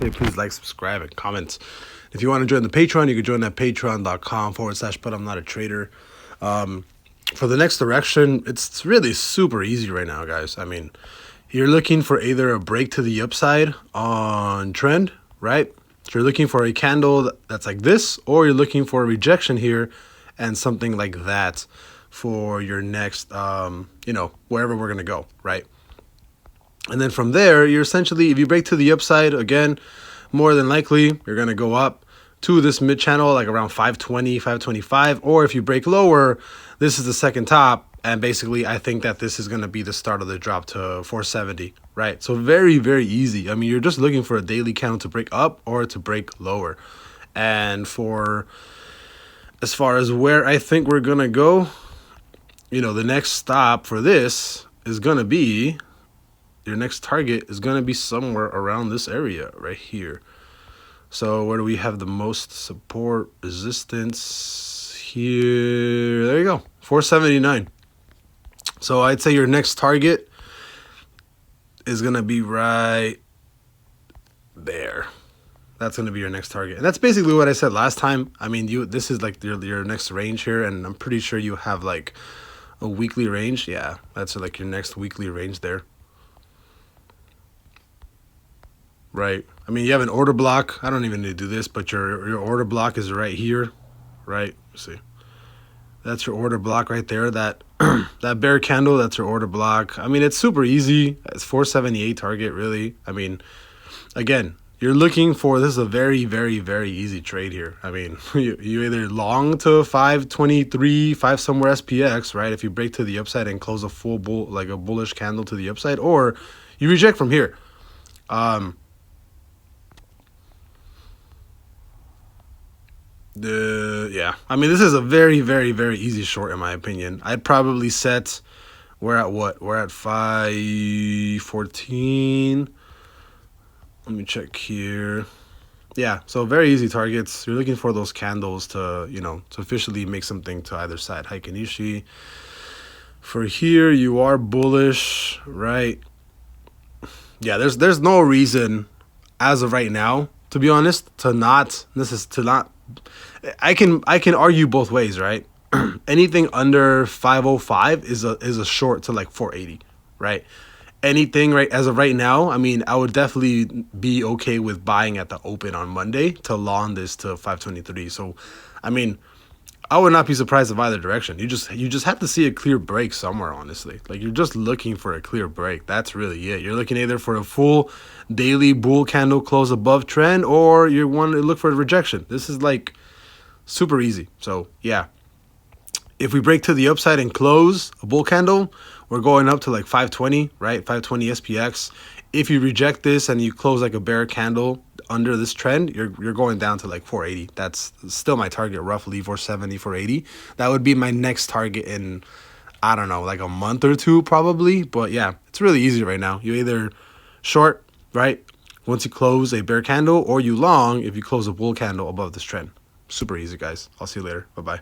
Hey, please like, subscribe, and comment. If you want to join the Patreon, you can join at patreon.com/but I'm not a trader. For the next direction, it's really super easy right now, guys. I mean, you're looking for either a break to the upside on trend, right? So you're looking for a candle that's like this, or you're looking for a rejection here and something like that for your next, wherever we're going to go, right? And then from there, you're essentially, if you break to the upside, again, more than likely, you're going to go up to this mid channel, like around 520, 525. Or if you break lower, this is the second top. And basically, I think that this is going to be the start of the drop to 470, right? So very, very easy. I mean, you're just looking for a daily candle to break up or to break lower. And as far as where I think we're going to go, the next stop for this is going to be, your next target is going to be somewhere around this area right here. So where do we have the most support resistance? Here. There you go. 479. So I'd say your next target is going to be right there. That's going to be your next target. And that's basically what I said last time. I mean, this is like your next range here, and I'm pretty sure you have like a weekly range. Yeah, that's like your next weekly range there. Right. I mean, you have an order block. I don't even need to do this, but your order block is right here, right? Let's see. That's your order block right there. That that bear candle, that's your order block. I mean, it's super easy. It's 478 target, really. I mean, again, you're looking for, this is a very, very, very easy trade here. I mean, you either long to 523, 5 somewhere SPX, right? If you break to the upside and close a full like a bullish candle to the upside, or you reject from here. Yeah, I mean, this is a very, very, very easy short in my opinion. I'd probably set, we're at 514. Let me check here. Yeah, so very easy targets. You're looking for those candles to, to officially make something to either side. Heiken Ishii. For here, you are bullish, right? Yeah, there's no reason as of right now, to be honest, I can argue both ways, right? Anything under 505 is a short to like 480, right? Anything right as of right now, I mean, I would definitely be okay with buying at the open on Monday to long this to 523. So, I mean, I would not be surprised of either direction. You just have to see a clear break somewhere, honestly. Like, you're just looking for a clear break. That's really it. You're looking either for a full daily bull candle close above trend, or you want to look for a rejection. This is like super easy. So yeah, if we break to the upside and close a bull candle, we're going up to like 520, right? 520 SPX. If you reject this and you close like a bear candle under this trend, you're going down to like 480. That's still my target, roughly 470, 480. That would be my next target in, I don't know, like a month or two probably. But yeah, it's really easy right now. You either short, right, once you close a bear candle, or you long if you close a bull candle above this trend. Super easy, guys. I'll see you later. Bye-bye.